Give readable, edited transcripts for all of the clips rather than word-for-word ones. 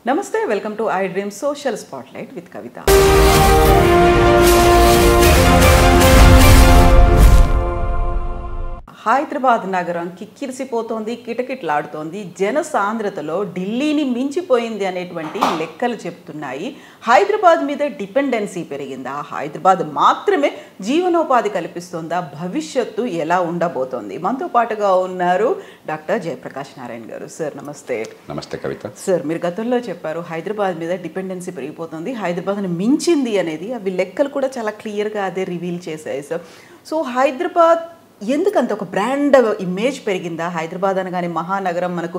Namaste, welcome to iDream Social Spotlight with Kavita. Hyderabad నగరం కిక్కిరిసిపోతోంది, కిటకిటలాడుతోంది. జన సాంద్రతలో ఢిల్లీని మించిపోయింది అనేటువంటి లెక్కలు చెప్తున్నాయి. హైదరాబాద్ మీద డిపెండెన్సీ పెరిగిందా? హైదరాబాద్ మాత్రమే జీవనోపాధి కల్పిస్తుందా? భవిష్యత్తు ఎలా ఉండబోతోంది? మనతో పాటుగా ఉన్నారు డాక్టర్ జయప్రకాష్ నారాయణ గారు. సార్ నమస్తే. నమస్తే కవిత. సార్, మీరు గతంలో చెప్పారు హైదరాబాద్ మీద డిపెండెన్సీ పెరిగిపోతుంది, హైదరాబాద్ని మించింది అనేది. అవి లెక్కలు కూడా చాలా క్లియర్గా అదే రివీల్ చేశాయి సార్. సో హైదరాబాద్ ఎందుకంత ఒక బ్రాండ్ ఇమేజ్ పెరిగిందా? హైదరాబాద్ అనగానే మహానగరం, మనకు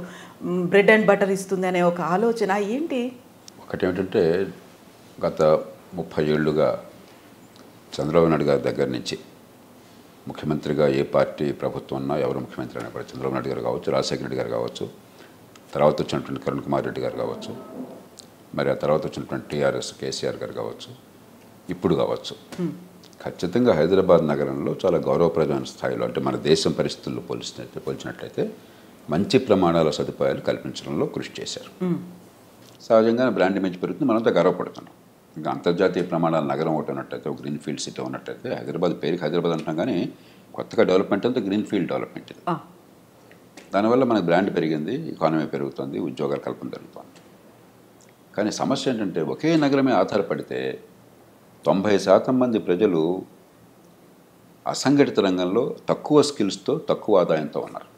బ్రెడ్ అండ్ బటర్ ఇస్తుంది అనే ఒక ఆలోచన ఏంటి? ఒకటి ఏమిటంటే, గత 30 ఏళ్ళుగా చంద్రబాబు నాయుడు గారి దగ్గర నుంచి ముఖ్యమంత్రిగా ఏ పార్టీ ప్రభుత్వం ఉన్నా, ఎవరు ముఖ్యమంత్రి అయినా కూడా, చంద్రబాబు నాయుడు గారు కావచ్చు, రాజశేఖర రెడ్డి గారు కావచ్చు, తర్వాత వచ్చినటువంటి కిరణ్ కుమార్ రెడ్డి గారు కావచ్చు, మరి ఆ తర్వాత వచ్చినటువంటి టీఆర్ఎస్ కేసీఆర్ గారు కావచ్చు, ఇప్పుడు కావచ్చు, ఖచ్చితంగా హైదరాబాద్ నగరంలో చాలా గౌరవప్రదమైన స్థాయిలో, అంటే మన దేశం పరిస్థితుల్లో పోల్చినట్లయితే మంచి ప్రమాణాల సదుపాయాలు కల్పించడంలో కృషి చేశారు. సహజంగా బ్రాండ్ ఇమేజ్ పెరుగుతుంది, మనంతా గర్వపడుతున్నాం. ఇంకా అంతర్జాతీయ ప్రమాణాల నగరం ఒకటి ఉన్నట్టయితే, ఒక గ్రీన్ ఫీల్డ్ సిటీ ఉన్నట్టయితే, హైదరాబాద్ పేరుకి హైదరాబాద్ అంటున్నాం, కానీ కొత్తగా డెవలప్మెంట్ అంతా గ్రీన్ ఫీల్డ్ డెవలప్మెంట్ ఇది. దానివల్ల మనకు బ్రాండ్ పెరిగింది, ఎకానమీ పెరుగుతుంది, ఉద్యోగాల కల్పన జరుగుతుంది. కానీ సమస్య ఏంటంటే, ఒకే నగరమే ఆధారపడితే 90% మంది ప్రజలు అసంఘటిత రంగంలో తక్కువ స్కిల్స్తో, తక్కువ ఆదాయంతో ఉన్నారు.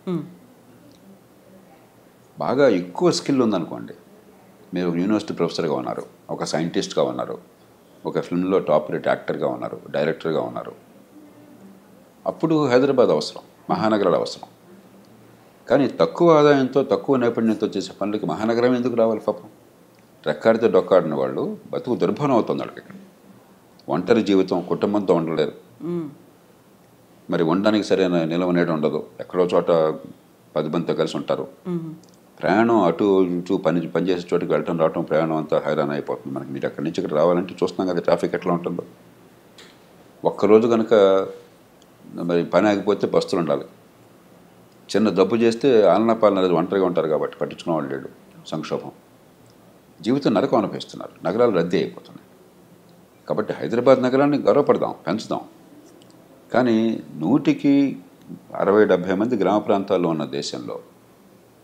బాగా ఎక్కువ స్కిల్ ఉందనుకోండి, మీరు యూనివర్సిటీ ప్రొఫెసర్గా ఉన్నారు, ఒక సైంటిస్ట్గా ఉన్నారు, ఒక ఫిల్మ్లో టాప్ రేట్ యాక్టర్గా ఉన్నారు, డైరెక్టర్గా ఉన్నారు, అప్పుడు హైదరాబాద్ అవసరం, మహానగరాలు అవసరం. కానీ తక్కువ ఆదాయంతో, తక్కువ నైపుణ్యంతో చేసే పనులకి మహానగరం ఎందుకు రావాలి? పాపం రెక్కాడితే డొక్కాడిన వాళ్ళు బతుకు దుర్భరం అవుతుంది వాళ్ళకి. ఇక్కడ ఒంటరి జీవితం, కుటుంబంతో ఉండలేరు, మరి ఉండడానికి సరైన నిలవ నీడ ఉండదు, ఎక్కడో చోట 10 మందితో కలిసి ఉంటారు. ప్రయాణం అటు ఇటు పనిచేసే చోటుకి వెళ్ళటం రావటం, ప్రయాణం అంతా హైరాన్ అయిపోతుంది మనకి. మీరు అక్కడి నుంచి ఇక్కడ రావాలంటే చూస్తున్నాం కదా ట్రాఫిక్ ఎట్లా ఉంటుందో. ఒక్కరోజు కనుక మరి పని ఆగిపోతే బస్సులు ఉండాలి. చిన్న జబ్బు చేస్తే ఆలనా పాలన అనేది ఒంటరిగా ఉంటారు కాబట్టి పట్టించుకునే వాళ్ళు లేడు. సంక్షోభం, జీవితం నరకం అనిపిస్తున్నారు, నగరాలు రద్దీ అయిపోతున్నాయి. కాబట్టి హైదరాబాద్ నగరాన్ని గౌరవపడదాం, పెంచుదాం. కానీ 100కి 60-70 మంది గ్రామ ప్రాంతాల్లో ఉన్న దేశంలో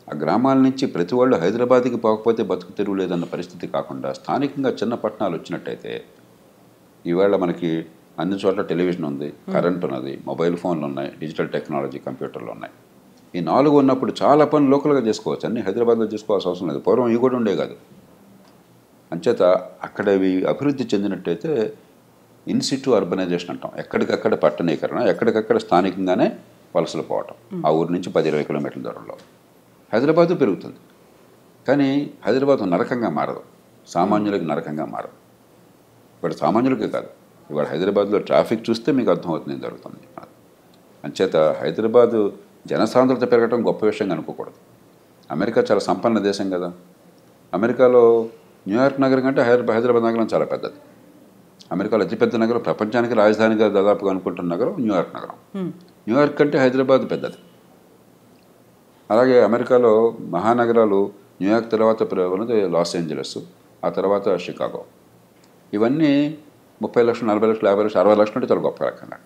ఆ గ్రామాల నుంచి ప్రతి వాళ్ళు హైదరాబాద్కి పోకపోతే బతుకు తెరువు లేదన్న పరిస్థితి కాకుండా, స్థానికంగా చిన్న పట్టణాలు వచ్చినట్టయితే, ఈవేళ మనకి అన్ని చోట్ల టెలివిజన్ ఉంది, కరెంట్ ఉన్నది, మొబైల్ ఫోన్లు ఉన్నాయి, డిజిటల్ టెక్నాలజీ, కంప్యూటర్లు ఉన్నాయి. ఈ 4 ఉన్నప్పుడు చాలా పనులు లోకల్గా చేసుకోవచ్చు, అన్నీ హైదరాబాద్లో చేసుకోవాల్సిన అవసరం లేదు. పూర్వం ఇవి కూడా ఉండే కాదు. అంచేత అక్కడ ఇవి అభివృద్ధి చెందినట్టయితే ఇన్సిటు అర్బనైజేషన్ అంటాం, ఎక్కడికక్కడ పట్టణీకరణ, ఎక్కడికక్కడ స్థానికంగానే వలసలు పోవటం. ఆ ఊరి నుంచి 10-20 కిలోమీటర్ల దూరంలో హైదరాబాదు పెరుగుతుంది. కానీ హైదరాబాద్ నరకంగా మారదు, సామాన్యులకి నరకంగా మారదు. ఇప్పుడు సామాన్యులకే కాదు, ఇవాళ హైదరాబాద్లో ట్రాఫిక్ చూస్తే మీకు అర్థమవుతుంది ఏం జరుగుతుంది. అంచేత హైదరాబాదు జనసాంద్రత పెరగడం గొప్ప విషయంగా అనుకోకూడదు. అమెరికా చాలా సంపన్న దేశం కదా. అమెరికాలో న్యూయార్క్ నగరం కంటే హైదరాబాద్ నగరం చాలా పెద్దది. అమెరికాలో అతిపెద్ద నగరం, ప్రపంచానికి రాజధానిగా దాదాపుగా అనుకుంటున్న నగరం న్యూయార్క్ నగరం. న్యూయార్క్ కంటే హైదరాబాద్ పెద్దది. అలాగే అమెరికాలో మహానగరాలు న్యూయార్క్ తర్వాత ఉన్నది లాస్ ఏంజలస్, ఆ తర్వాత షికాగో. ఇవన్నీ 30 లక్షలు, 40 లక్షలు, 50 లక్షలు, 60 లక్షలు అంటే చాలా గొప్ప రకంగా.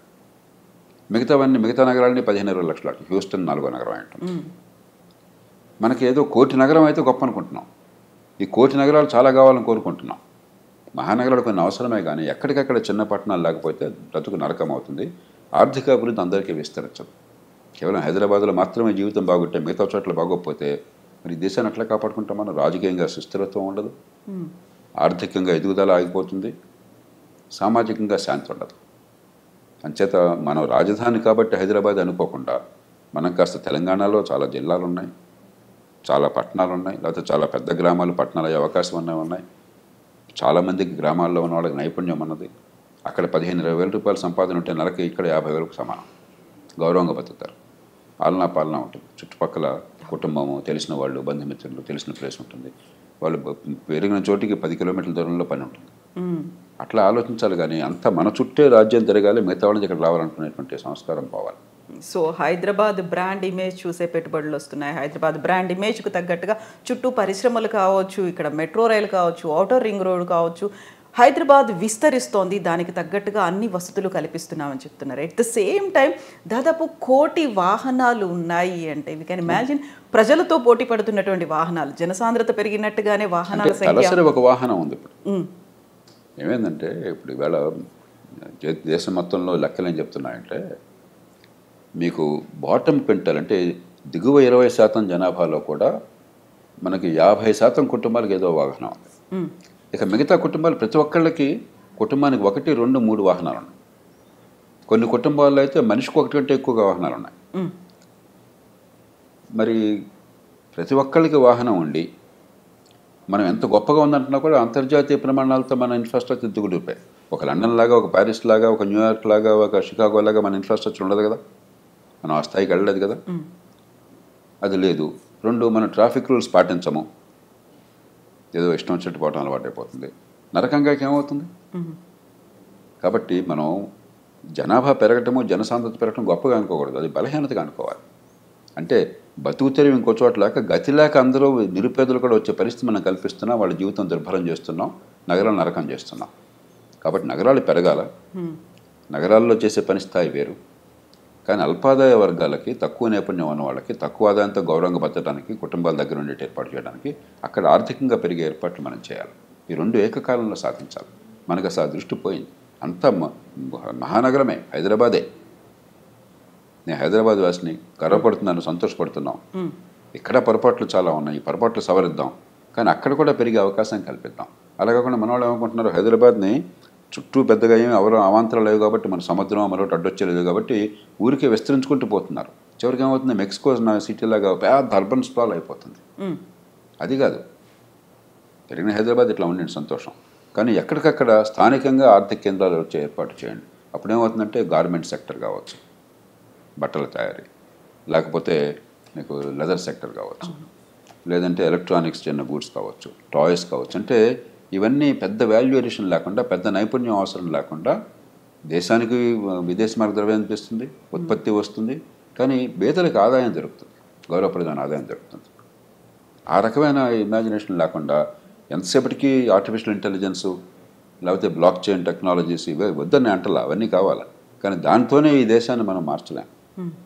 మిగతా నగరాలని 15-20 లక్షలు. హ్యూస్టన్ 4వ నగరం అంటాం. మనకి ఏదో కోటి నగరం అయితే గొప్ప అనుకుంటున్నాం. ఈ కోటి నగరాలు చాలా కావాలని కోరుకుంటున్నాం. మహానగరాలు కొన్ని అవసరమే, కానీ ఎక్కడికక్కడ చిన్న పట్టణాలు లేకపోతే బ్రతుకు నరకం అవుతుంది. ఆర్థిక అభివృద్ధి అందరికీ విస్తరించదు. కేవలం హైదరాబాద్లో మాత్రమే జీవితం బాగుంటే మిగతా చోట్ల బాగోకపోతే మరి దేశాన్ని ఎట్లా కాపాడుకుంటాం మనం? రాజకీయంగా సుస్థిరత్వం ఉండదు, ఆర్థికంగా ఎదుగుదల ఆగిపోతుంది, సామాజికంగా శాంతి ఉండదు. అంచేత మనం రాజధాని కాబట్టి హైదరాబాద్ అనుకోకుండా, మనం కాస్త తెలంగాణలో చాలా జిల్లాలు ఉన్నాయి, చాలా పట్టణాలు ఉన్నాయి, లేకపోతే చాలా పెద్ద గ్రామాలు పట్టణాలు అయ్యే అవకాశం ఉన్నాయి. చాలామందికి గ్రామాల్లో ఉన్న వాళ్ళకి నైపుణ్యం ఉన్నది. అక్కడ 15-20 వేల రూపాయల సంపాదన ఉంటే నెలకి ఇక్కడ 50,000కు సమానం. గౌరవంగా బతుకుతారు, ఆలనా పాలన ఉంటుంది, చుట్టుపక్కల కుటుంబము, తెలిసిన వాళ్ళు, బంధుమిత్రులు, తెలిసిన ప్లేస్ ఉంటుంది. వాళ్ళు పెరిగిన చోటికి 10 కిలోమీటర్ల దూరంలో పని ఉంటుంది. అట్లా ఆలోచించాలి. కానీ అంతా మన చుట్టే రాజ్యం తిరగాలి, మిగతా వాళ్ళకి ఇక్కడ రావాలనుకునేటువంటి సంస్కారం పోవాలి. సో హైదరాబాద్ బ్రాండ్ ఇమేజ్ చూసే పెట్టుబడులు వస్తున్నాయి. హైదరాబాద్ బ్రాండ్ ఇమేజ్కు తగ్గట్టుగా చుట్టూ పరిశ్రమలు కావచ్చు, ఇక్కడ మెట్రో రైలు కావచ్చు, ఔటర్ రింగ్ రోడ్ కావచ్చు, హైదరాబాద్ విస్తరిస్తోంది. దానికి తగ్గట్టుగా అన్ని వసతులు కల్పిస్తున్నామని చెప్తున్నారు. ఎట్ ద సేమ్ టైం దాదాపు 1 కోటి వాహనాలు ఉన్నాయి అంటే వీ కెన్ ఇమాజిన్ ప్రజలతో పోటీ పడుతున్నటువంటి వాహనాలు, జనసాంద్రత పెరిగినట్టుగానే వాహనాల సంఖ్య. ఒక వాహనం ఉంది ఇప్పుడు. ఏమైందంటే ఇప్పుడు ఈవేళ దేశం మొత్తంలో లెక్కలు ఏం చెప్తున్నాయంటే, మీకు బాటమ్ క్వింటల్ అంటే దిగువ 20% జనాభాలో కూడా మనకి 50% కుటుంబాలకు ఏదో వాహనం ఉంది. ఇక మిగతా కుటుంబాలు ప్రతి ఒక్కళ్ళకి కుటుంబానికి 1, 2, 3 వాహనాలు ఉన్నాయి. కొన్ని కుటుంబాల్లో అయితే మనిషికి 1 కంటే ఎక్కువగా వాహనాలు ఉన్నాయి. మరి ప్రతి ఒక్కళ్ళకి వాహనం ఉండి మనం ఎంత గొప్పగా ఉందంటున్నా కూడా అంతర్జాతీయ ప్రమాణాలతో మన ఇన్ఫ్రాస్ట్రక్చర్ దిగుడిపోయి, ఒక లండన్ లాగా, ఒక ప్యారిస్ లాగా, ఒక న్యూయార్క్ లాగా, ఒక షికాగో లాగా మన ఇన్ఫ్రాస్ట్రక్చర్ ఉండదు కదా, మనం ఆ స్థాయికి వెళ్ళలేదు కదా. అది లేదు. 2, మనం ట్రాఫిక్ రూల్స్ పాటించము, ఏదో ఇష్టం వచ్చినట్టు పోవటం అలవాటు అయిపోతుంది. నరకంగా ఏమవుతుంది? కాబట్టి మనం జనాభా పెరగటము, జనసాంద్రత పెరగటం గొప్పగా అనుకోకూడదు, అది బలహీనతగా అనుకోవాలి. అంటే బతుకు తెరివి ఇంకో చోట లేక, గతి లేక అందరూ నిరుపేదలు కూడా వచ్చే పరిస్థితి మనం కల్పిస్తున్నాం. వాళ్ళ జీవితం దుర్భరం చేస్తున్నాం, నగరాలు నరకం చేస్తున్నాం. కాబట్టి నగరాలు పెరగాల, నగరాల్లో చేసే పని స్థాయి వేరు. కానీ అల్పాదాయ వర్గాలకి, తక్కువ నైపుణ్యం ఉన్న వాళ్ళకి, తక్కువ ఆదాయంతో గౌరవంగా బతకడానికి, కుటుంబాల దగ్గర ఉండేటి ఏర్పాటు చేయడానికి అక్కడ ఆర్థికంగా పెరిగే ఏర్పాట్లు మనం చేయాలి. ఈ 2 ఏకకాలంలో సాధించాలి. మనకు అసలు ఆ దృష్టి పోయింది. అంతా మహానగరమే, హైదరాబాదే. నేను హైదరాబాద్ వాసిని, గర్వపడుతున్నాను, సంతోషపడుతున్నాం. ఇక్కడ పొరపాట్లు చాలా ఉన్నాయి, ఈ పొరపాట్లు సవరిద్దాం. కానీ అక్కడ కూడా పెరిగే అవకాశం కల్పిద్దాం. అలా కాకుండా మన వాళ్ళు ఏమనుకుంటున్నారు, హైదరాబాద్ని చుట్టూ పెద్దగా ఏమి ఎవరో అవాంతరాలు లేవు కాబట్టి, మన సముద్రం మరొకటి అడ్డొచ్చేలేదు కాబట్టి ఊరికే విస్తరించుకుంటూ పోతున్నారు. చివరికి ఏమవుతుంది, మెక్సికో సిటీలాగా పెద్ద అర్బన్ స్ప్లాల్ అయిపోతుంది. అది కాదు, పెరిగిన హైదరాబాద్ ఇట్లా ఉండండి, సంతోషం. కానీ ఎక్కడికక్కడ స్థానికంగా ఆర్థిక కేంద్రాలు వచ్చే ఏర్పాటు చేయండి. అప్పుడు ఏమవుతుందంటే గార్మెంట్ సెక్టర్ కావచ్చు, బట్టల తయారీ, లేకపోతే మీకు లెదర్ సెక్టర్ కావచ్చు, లేదంటే ఎలక్ట్రానిక్స్ చిన్న గూడ్స్ కావచ్చు, టాయ్స్ కావచ్చు. అంటే ఇవన్నీ పెద్ద వాల్యూ ఎడిషన్ లేకుండా, పెద్ద నైపుణ్యం అవసరం లేకుండా దేశానికి విదేశీ మార్గద్రవ్యం అనిపిస్తుంది, ఉత్పత్తి వస్తుంది. కానీ పేదలకు ఆదాయం దొరుకుతుంది, గౌరవప్రదమైన ఆదాయం దొరుకుతుంది. ఆ రకమైన ఇమాజినేషన్ లేకుండా ఎంతసేపటికి ఆర్టిఫిషియల్ ఇంటెలిజెన్సు, లేకపోతే బ్లాక్ చైన్ టెక్నాలజీస్ ఇవే వద్దని అంటలా, అవన్నీ కావాలి. కానీ దాంతోనే ఈ దేశాన్ని మనం మార్చలేం,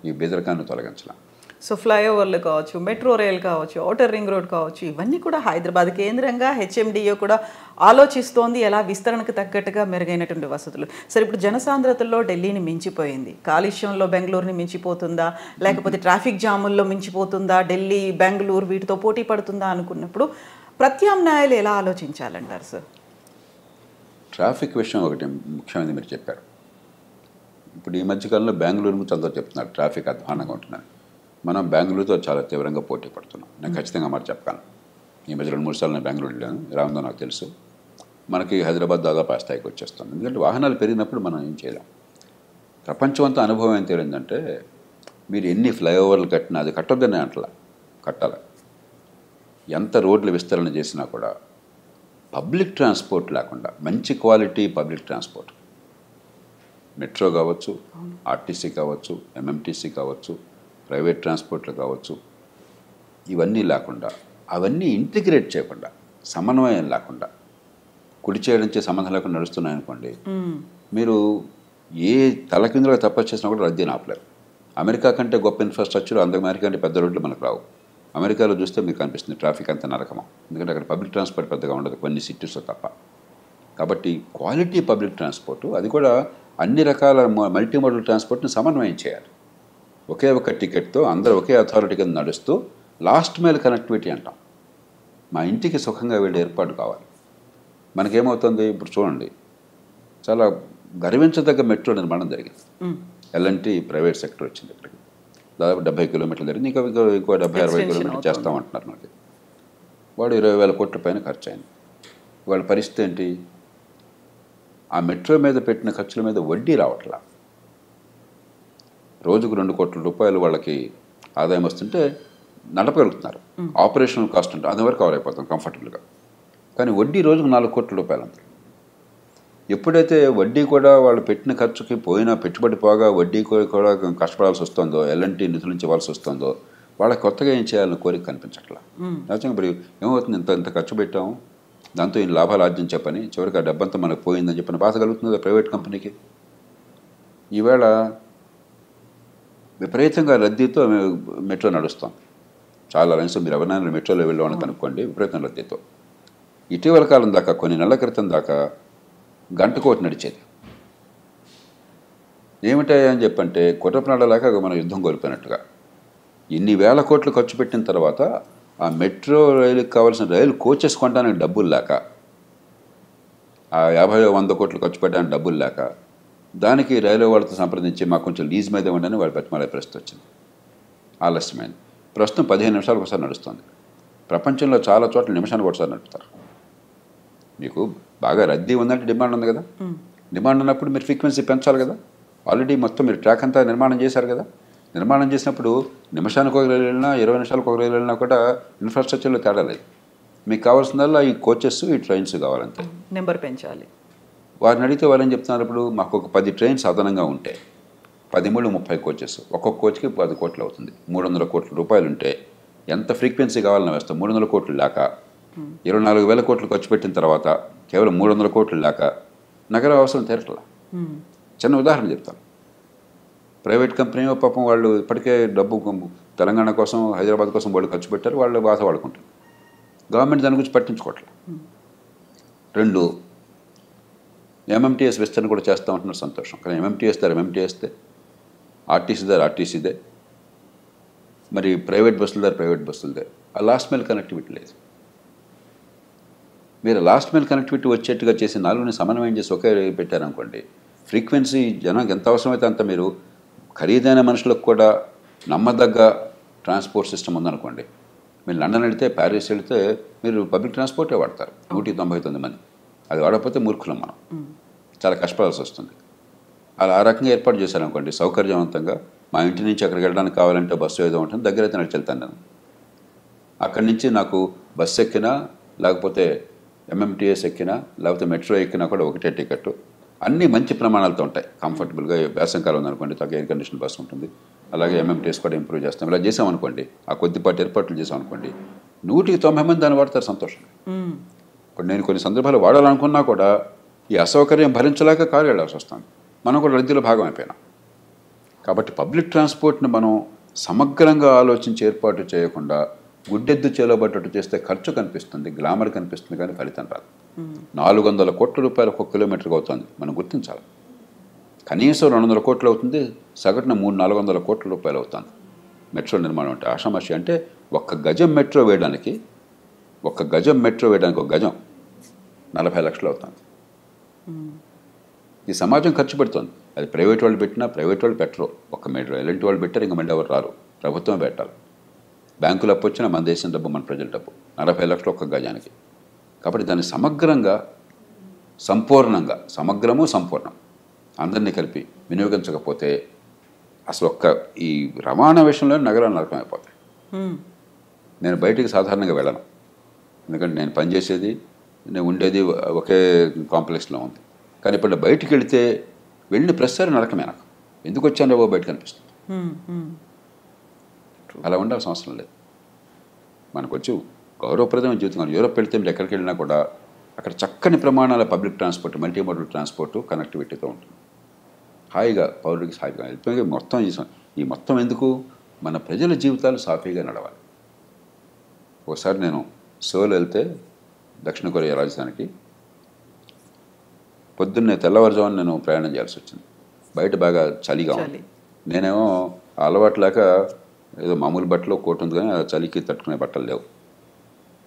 ఈ బెదరకాన్ని తొలగించలేం. సో ఫ్లైఓవర్లు కావచ్చు, మెట్రో రైల్ కావచ్చు, ఔటర్ రింగ్ రోడ్ కావచ్చు, ఇవన్నీ కూడా హైదరాబాద్ కేంద్రంగా హెచ్ఎండిఏ కూడా ఆలోచిస్తోంది, ఎలా విస్తరణకు తగ్గట్టుగా మెరుగైనటువంటి వసతులు. సరే, ఇప్పుడు జనసాంద్రతల్లో ఢిల్లీని మించిపోయింది, కాలుష్యంలో బెంగళూరుని మించిపోతుందా, లేకపోతే ట్రాఫిక్ జాముల్లో మించిపోతుందా, ఢిల్లీ బెంగళూరు వీటితో పోటీ పడుతుందా అనుకున్నప్పుడు ప్రత్యామ్నాయాలు ఎలా ఆలోచించాలంటారు సార్? ట్రాఫిక్ విషయం ఒకటి ముఖ్యమైనది మీరు చెప్పారు. ఇప్పుడు ఈ మధ్యకాలంలో బెంగళూరు గురించి అందరూ చెప్తున్నారు ట్రాఫిక్ అధ్వానంగా ఉంటున్నారు. మనం బెంగళూరుతో చాలా తీవ్రంగా పోటీ పడుతున్నాం. నేను ఖచ్చితంగా మాట చెప్పాను. ఈ మధ్య 2-3 సార్లు నేను బెంగళూరు వెళ్ళాను, ఎలా ఉందో నాకు తెలుసు. మనకి హైదరాబాద్ దాదాపు ఆ స్థాయికి వచ్చేస్తాం. ఎందుకంటే వాహనాలు పెరిగినప్పుడు మనం ఏం చేయలేం. ప్రపంచం అంతా అనుభవం ఏం తేలిందంటే, మీరు ఎన్ని ఫ్లైఓవర్లు కట్టినా అది కట్టొద్దని అంటలా, కట్టాలి. ఎంత రోడ్లు విస్తరణ చేసినా కూడా పబ్లిక్ ట్రాన్స్పోర్ట్ లేకుండా, మంచి క్వాలిటీ పబ్లిక్ ట్రాన్స్పోర్ట్, మెట్రో కావచ్చు, ఆర్టీసీ కావచ్చు, ఎంఎంటీసీ కావచ్చు, ప్రైవేట్ ట్రాన్స్పోర్ట్లు కావచ్చు, ఇవన్నీ లేకుండా, అవన్నీ ఇంటిగ్రేట్ చేయకుండా, సమన్వయం లేకుండా, కుడి చేయడంచే సంబంధం లేకుండా నడుస్తున్నాయనుకోండి, మీరు ఏ తలకిందులుగా తపస్సు చేసినా కూడా రద్దీని ఆపలేరు. అమెరికా కంటే గొప్ప ఇన్ఫ్రాస్ట్రక్చర్, అమెరికా కంటే పెద్ద రోడ్లు మనకు రావు. అమెరికాలో చూస్తే మీకు కనిపిస్తుంది ట్రాఫిక్ అంత నరకమా, ఎందుకంటే అక్కడ పబ్లిక్ ట్రాన్స్పోర్ట్ పెద్దగా ఉండదు, కొన్ని సిటీస్లో తప్ప. కాబట్టి క్వాలిటీ పబ్లిక్ ట్రాన్స్పోర్టు, అది కూడా అన్ని రకాల మల్టీ మోడల్ ట్రాన్స్పోర్ట్ని సమన్వయం చేయాలి. ఒకే ఒక టికెట్తో అందరూ ఒకే అథారిటీ కింద నడుస్తూ లాస్ట్ మైల్ కనెక్టివిటీ అంటాం. మా ఇంటికి సుఖంగా వెళ్ళే ఏర్పాటు కావాలి. మనకేమవుతుంది, ఇప్పుడు చూడండి, చాలా గర్వించదగ్గ మెట్రో నిర్మాణం జరిగింది. ఎల్ఎన్టీ ప్రైవేట్ సెక్టర్ వచ్చింది ఇక్కడికి, దాదాపు 70 కిలోమీటర్లు జరిగింది. ఇంకో 70-60 కిలోమీటర్లు చేస్తామంటున్నారు. మనకి వాడు 20,000 కోట్ల పైన ఖర్చు అయింది. వాళ్ళ పరిస్థితి ఏంటి, ఆ మెట్రో మీద పెట్టిన ఖర్చుల మీద వడ్డీ రావట్లా. రోజుకు 2 కోట్ల రూపాయలు వాళ్ళకి ఆదాయం వస్తుంటే నడపగలుగుతున్నారు. ఆపరేషనల్ కాస్ట్ అంటే అది వరకు కవర్ అయిపోతాం కంఫర్టబుల్గా. కానీ వడ్డీ రోజుకు 4 కోట్ల రూపాయలు అంత. ఎప్పుడైతే వడ్డీ కూడా వాళ్ళు పెట్టిన ఖర్చుకి పోయినా పెట్టుబడి పోగా వడ్డీ కూడా కష్టపడాల్సి వస్తుందో ఎల్ఎన్టీ నిధుల నుంచి ఇవ్వాల్సి వస్తుందో వాళ్ళకి కొత్తగా ఏం చేయాలని కోరిక కనిపించట్లా. నిజంగా మరి ఏమవుతుంది, ఇంత ఖర్చు పెట్టాము, దాంతో ఈ లాభాలు ఆర్జించే పని చివరికి ఆ డబ్బంతా మనకు పోయిందని చెప్పిన బాధ కలుగుతుంది ప్రైవేట్ కంపెనీకి. ఈవేళ విపరీతంగా రద్దీతో మెట్రో నడుస్తాం. చాలా లైన్స్ మీరు ఎవరైనా మెట్రోలో వెళ్ళామని కనుక్కోండి, విపరీతం రద్దీతో. ఇటీవల కాలం దాకా కొన్ని నెలల క్రితం దాకా గంటకోటి నడిచేది. ఏమిటాయా అని చెప్పంటే కుట్రప్రాణాలాగా మనం యుద్ధం కోల్పోయినట్టుగా ఇన్ని వేల కోట్లు ఖర్చు పెట్టిన తర్వాత ఆ మెట్రో రైలుకి కావాల్సిన రైలు కోచెస్ కొనడానికి డబ్బులు లేక, ఆ 50-100 కోట్లు ఖర్చు పెట్టడానికి డబ్బులు లేక దానికి రైల్వే వాళ్ళతో సంప్రదించి మాకు కొంచెం లీజ్ మీద ఇవ్వండి వాళ్ళు బతిమాలే పరిస్థితి వచ్చింది. ఆలస్యమైంది. ప్రస్తుతం 15 నిమిషాలకు ఒకసారి నడుస్తుంది. ప్రపంచంలో చాలా చోట్ల నిమిషానికి ఒకసారి నడుపుతారు. మీకు బాగా రద్దీ ఉందంటే డిమాండ్ ఉంది కదా, డిమాండ్ ఉన్నప్పుడు మీరు ఫ్రీక్వెన్సీ పెంచాలి కదా. ఆల్రెడీ మొత్తం మీరు ట్రాక్ అంతా నిర్మాణం చేశారు కదా. నిర్మాణం చేసినప్పుడు నిమిషానికి ఒక రైలు వెళ్ళినా 20 నిమిషాలకు ఒక రైలు వెళ్ళినా కూడా ఇన్ఫ్రాస్ట్రక్చర్లో తేడా లేదు. మీకు కావాల్సిందల్లా ఈ కోచెస్ ఈ ట్రైన్స్ కావాలంతే, నెంబర్ పెంచాలి. వారిని అడిగితే వాళ్ళు ఏం చెప్తున్నారు, ఇప్పుడు మాకు ఒక 10 ట్రైన్స్ అదనంగా ఉంటే 10-30 కోచెస్, ఒక్కొక్క కోచ్కి 10 కోట్లు అవుతుంది. 300 కోట్ల రూపాయలు ఉంటే ఎంత ఫ్రీక్వెన్సీ కావాలని వేస్తాం. 300 కోట్లు లేక 24,000 కోట్లు ఖర్చు పెట్టిన తర్వాత కేవలం 300 కోట్లు లేక నగర అవసరం తీరట్లా. చిన్న ఉదాహరణ చెప్తాను. ప్రైవేట్ కంపెనీ పాపం వాళ్ళు ఇప్పటికే డబ్బు తెలంగాణ కోసం హైదరాబాద్ కోసం వాళ్ళు ఖర్చు పెట్టారు, వాళ్ళు బాధ వాడుకుంటారు. గవర్నమెంట్ దాని గురించి పట్టించుకోవట్లేదు. 2 ఎంఎంటీఎస్ విస్తరణ కూడా చేస్తూ ఉంటున్నారు, సంతోషం. కానీ ఎంఎంటీఎస్ దారు ఎంఎంటీఎస్దే, ఆర్టీసీ దారు ఆర్టీసీదే, మరి ప్రైవేట్ బస్సుల దారు ప్రైవేట్ బస్సులదే. ఆ లాస్ట్ మైల్ కనెక్టివిటీ లేదు. మీరు లాస్ట్ మైల్ కనెక్టివిటీ వచ్చేట్టుగా చేసి 4ని సమన్వయం చేసి ఒకే పెట్టారనుకోండి, ఫ్రీక్వెన్సీ జనానికి ఎంత అవసరమైతే అంత మీరు ఖరీదైన మనుషులకు కూడా నమ్మదగ్గ ట్రాన్స్పోర్ట్ సిస్టమ్ ఉందనుకోండి. మీరు లండన్ వెళితే ప్యారిస్ వెళితే మీరు పబ్లిక్ ట్రాన్స్పోర్టే వాడతారు 199 మంది. అది వాడకపోతే మూర్ఖులం మనం, చాలా కష్టపడాల్సి వస్తుంది. అలా ఆ రకంగా ఏర్పాటు చేశారనుకోండి సౌకర్యవంతంగా. మా ఇంటి నుంచి అక్కడికి వెళ్ళడానికి కావాలంటే బస్సు ఏదో ఉంటుంది, దగ్గర అయితే నడిచి వెళ్తాను నేను. అక్కడి నుంచి నాకు బస్సు ఎక్కినా లేకపోతే ఎంఎంటీఎస్ ఎక్కినా లేకపోతే మెట్రో ఎక్కినా కూడా ఒకటే టికెట్. అన్నీ మంచి ప్రమాణాలతో ఉంటాయి, కంఫర్టబుల్గా. వేసవికాలం ఉందనుకోండి తగ్గ ఎయిర్ కండిషన్ బస్సు ఉంటుంది. అలాగే ఎంఎంటీఎస్ కూడా ఇంప్రూవ్ చేస్తాం. ఇలా చేసామనుకోండి, ఆ కొద్దిపాటి ఏర్పాట్లు చేసామనుకోండి, 190 మంది దాన్ని వాడతారు సంతోషంగా. ఇప్పుడు నేను కొన్ని సందర్భాలు వాడాలనుకున్నా కూడా ఈ అసౌకర్యం భరించలేక కారు వెళ్ళాల్సి వస్తుంది. మనం కూడా రద్దీలో భాగం అయిపోయినాం. కాబట్టి పబ్లిక్ ట్రాన్స్పోర్ట్ని మనం సమగ్రంగా ఆలోచించి ఏర్పాటు చేయకుండా గుడ్డెద్దు చేలబట్టట్టు చేస్తే ఖర్చు కనిపిస్తుంది, గ్లామర్ కనిపిస్తుంది, కానీ ఫలితం రాదు. 400 కోట్ల రూపాయలు ఒక్కొక్క కిలోమీటర్కి అవుతుంది, మనం గుర్తించాలి. కనీసం 200 కోట్లు అవుతుంది, సగటున 300-400 కోట్ల రూపాయలు అవుతుంది మెట్రో నిర్మాణం. అంటే ఆషామాషి. అంటే ఒక్క గజం మెట్రో వేయడానికి ఒక గజం 40 లక్షలు అవుతుంది. ఈ సమాజం ఖర్చు పెడుతుంది. అది ప్రైవేట్ వాళ్ళు పెట్టినా ప్రైవేట్ వాళ్ళు పెట్టరు. ఒక మెట్రో ఎలాంటి వాళ్ళు పెట్టారు, ఇంకా మళ్ళీ ఎవరు రారు, ప్రభుత్వం పెట్టాలి. బ్యాంకులు అప్పు వచ్చినా మన దేశం డబ్బు, మన ప్రజల డబ్బు. 40 లక్షలు ఒక్క గజానికి. కాబట్టి దాన్ని సమగ్రంగా సంపూర్ణంగా, సమగ్రము సంపూర్ణం అందరినీ కలిపి వినియోగించకపోతే అసలు ఈ రవాణా విషయంలో నగరాలు నరకం అయిపోతాయి. నేను బయటికి సాధారణంగా వెళ్ళను, ఎందుకంటే నేను పనిచేసేది నేను ఉండేది ఒకే కాంప్లెక్స్లో ఉంది. కానీ ఇప్పుడు బయటికి వెళితే వెళ్ళిన ప్రతిసారి నరకమే. నాకు ఎందుకు వచ్చాను బాబు బయటకు అనిపిస్తుంది. అలా ఉండాల్సిన అవసరం లేదు. మనకు వచ్చి గౌరవప్రదమైన జీవితం. యూరోప్ వెళ్తే మీరు ఎక్కడికి వెళ్ళినా కూడా అక్కడ చక్కని ప్రమాణాల పబ్లిక్ ట్రాన్స్పోర్ట్, మల్టీమోడల్ ట్రాన్స్పోర్టు కనెక్టివిటీతో ఉంటుంది. హాయిగా పౌరుడికి హాయిగా వెళ్ళిపోయి మొత్తం ఈ మొత్తం ఎందుకు, మన ప్రజల జీవితాలు సాఫీగా నడవాలి. ఒకసారి నేను సోల్ వెళ్తే దక్షిణ కొరియా రాజధానికి పొద్దున్నే తెల్లవారుజామున నేను ప్రయాణం చేయాల్సి వచ్చింది. బయట బాగా చలిగా ఉంది. నేనేమో అలవాటు లేక ఏదో మామూలు బట్టలో కోట్ ఉంది, కానీ చలికి తట్టుకునే బట్టలు లేవు.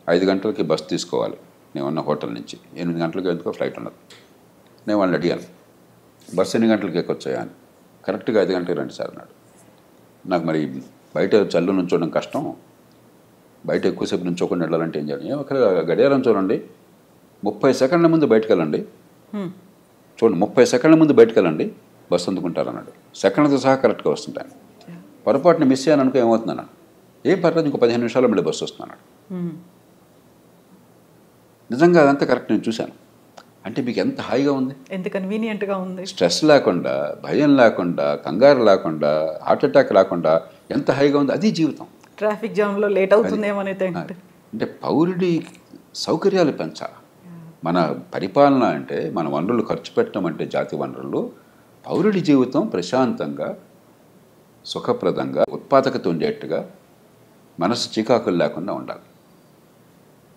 5 గంటలకి బస్సు తీసుకోవాలి నేను ఉన్న హోటల్ నుంచి. 8 గంటలకి ఎందుకో ఫ్లైట్ ఉన్నది. నేను వాళ్ళని అడిగాను, బస్సు ఎన్ని గంటలకి ఎక్కొచ్చాయా అని. కరెక్ట్గా 5 గంటలకు రండి సార్ అన్నాడు. నాకు మరి బయట చల్లు నుంచోవడం కష్టం, బయట ఎక్కువసేపు నుంచోకుండా వెళ్ళాలంటే ఏం చేయాలి? ఒక గడియారం చూడండి, 30 సెకండ్ల ముందు బయటకు వెళ్ళండి, చూడండి 30 సెకండ్ల ముందు బయటకు వెళ్ళండి, బస్సు అందుకుంటారన్నాడు. సెకండ్తో సహా కరెక్ట్గా వస్తుంటాను. పొరపాటున మిస్ అయ్యాను అనుకో ఏమవుతుందన్నాడు. ఏం పర్లేదు, ఇంకో 15 నిమిషాల్లో మళ్ళీ బస్సు వస్తున్నాడు. నిజంగా అదంతా కరెక్ట్, నేను చూశాను. అంటే మీకు ఎంత హాయిగా ఉంది, ఎంత కన్వీనియంట్గా ఉంది. స్ట్రెస్ లేకుండా, భయం లేకుండా, కంగారు లేకుండా, హార్ట్ అటాక్ లేకుండా ఎంత హాయిగా ఉంది. అది జీవితం. ట్రాఫిక్ జామ్లో లేట్ అవుతుందేమో అనేది. అంటే పౌరుడి సౌకర్యాలు పెంచాలి. మన పరిపాలన అంటే మన వనరులు ఖర్చు పెట్టడం అంటే జాతి వనరులు, పౌరుడి జీవితం ప్రశాంతంగా, సుఖప్రదంగా, ఉత్పాదకత ఉండేట్టుగా, మనసు చికాకులు లేకుండా ఉండాలి.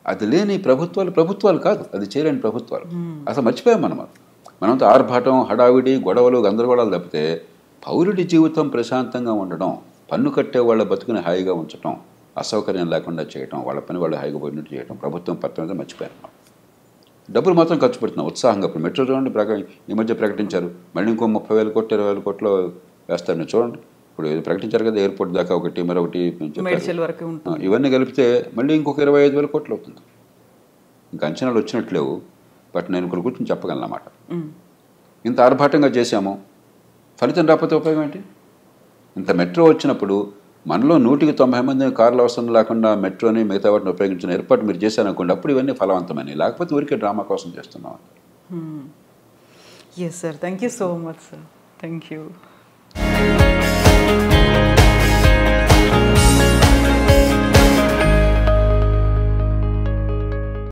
అది లేని ప్రభుత్వాలు కాదు, అది చేయలేని ప్రభుత్వాలు. అసలు మర్చిపోయాం మనంతా ఆర్భాటం, హడావిడి, గొడవలు, గందరగోళాలు తప్పితే పౌరుడి జీవితం ప్రశాంతంగా ఉండడం, పన్ను కట్టే వాళ్ళ బతుకుని హాయిగా ఉంచడం, అసౌకర్యం లేకుండా చేయటం, వాళ్ళ పని వాళ్ళు హాయిగా పోయినట్టు చేయటం, ప్రభుత్వం పత్రం మర్చిపోయాను. డబ్బులు మాత్రం ఖర్చు పెడుతున్నాం ఉత్సాహంగా. ఇప్పుడు మెట్రో చూడండి, ఈ మధ్య ప్రకటించారు, మళ్ళీ ఇంకో 30,000 కోట్లు 20,000 కోట్లు వేస్తారు. మీరు చూడండి, ఇప్పుడు ప్రకటించారు కదా, ఎయిర్పోర్ట్ దాకా ఒకటి, మరొకటి వరకు. ఇవన్నీ కలిపితే మళ్ళీ ఇంకొక 25,000 కోట్లు అవుతుంది. ఇంకా అంచనాలు వచ్చినట్లేవు. బట్ నేను ఇక్కడ కూర్చొని చెప్పగలను అన్నమాట. ఇంత ఆర్భాటంగా చేశాము, ఫలితం రాకపోతే ఉపయోగం ఏంటి? ఇంత మెట్రో వచ్చినప్పుడు మనలో 190 మంది కార్లు అవసరం లేకుండా మెట్రోని మిగతా వాటిని ఉపయోగించిన ఏర్పాటు మీరు చేశారనుకోండి, అప్పుడు ఇవన్నీ ఫలవంతమని. లేకపోతే ఊరికే డ్రామా కోసం చేస్తున్నాం. Yes sir, thank you so much sir. Thank you.